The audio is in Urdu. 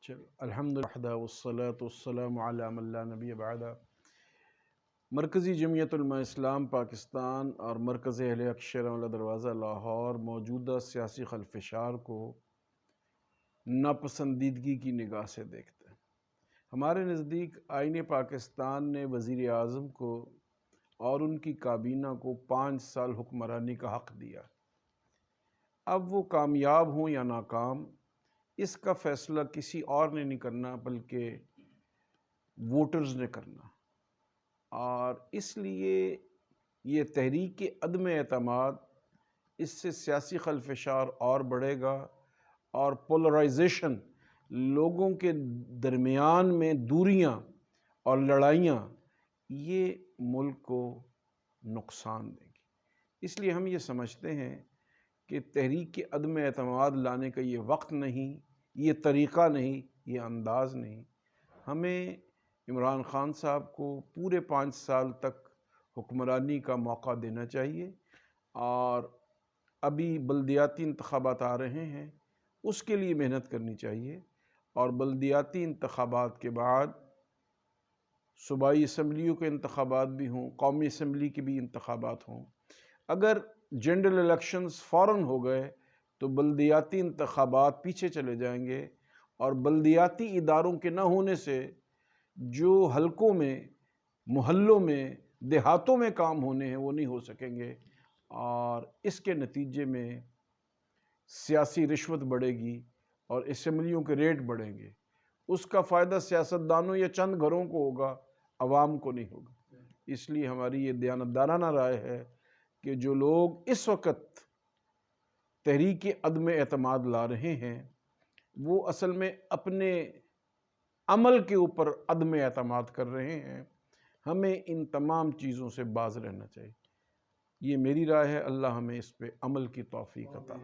چلو الحمدللہ والصلاة والسلام علی من لا نبی بعد۔ مرکزی جمعیت علماء اسلام پاکستان اور مرکز اہل حق شیرہ والا دروازہ لاہور موجودہ سیاسی خلفشار کو ناپسندیدگی کی نگاہ سے دیکھتے ہیں۔ ہمارے نزدیک آئین پاکستان نے وزیر اعظم کو اور ان کی کابینہ کو 5 سال حکمرانی کا حق دیا۔ اب وہ کامیاب ہوں یا ناکام، اس کا فیصلہ کسی اور نے نہیں کرنا بلکہ ووٹرز نے کرنا، اور اس لیے یہ تحریک عدم اعتماد، اس سے سیاسی خلفشار اور بڑھے گا اور پولرائزیشن، لوگوں کے درمیان میں دوریاں اور لڑائیاں، یہ ملک کو نقصان دیں گی۔ اس لیے ہم یہ سمجھتے ہیں کہ تحریک عدم اعتماد لانے کا یہ وقت نہیں، یہ طریقہ نہیں، یہ انداز نہیں۔ ہمیں عمران خان صاحب کو پورے 5 سال تک حکمرانی کا موقع دینا چاہیے، اور ابھی بلدیاتی انتخابات آ رہے ہیں، اس کے لیے محنت کرنی چاہیے، اور بلدیاتی انتخابات کے بعد صوبائی اسمبلیوں کے انتخابات بھی ہوں، قومی اسمبلی کے بھی انتخابات ہوں۔ اگر جنرل الیکشنز فوراً ہو گئے تو بلدیاتی انتخابات پیچھے چلے جائیں گے، اور بلدیاتی اداروں کے نہ ہونے سے جو حلقوں میں، محلوں میں، دیہاتوں میں کام ہونے ہیں وہ نہیں ہو سکیں گے، اور اس کے نتیجے میں سیاسی رشوت بڑھے گی اور اسمبلیوں کے ریٹ بڑھیں گے۔ اس کا فائدہ سیاستدانوں یا چند گھروں کو ہوگا، عوام کو نہیں ہوگا۔ اس لیے ہماری یہ دیانتدارانہ رائے ہے کہ جو لوگ اس وقت تحریک عدم اعتماد لا رہے ہیں، وہ اصل میں اپنے عمل کے اوپر عدم اعتماد کر رہے ہیں۔ ہمیں ان تمام چیزوں سے باز رہنا چاہیے۔ یہ میری رائے ہے، اللہ ہمیں اس پہ عمل کی توفیق عطا۔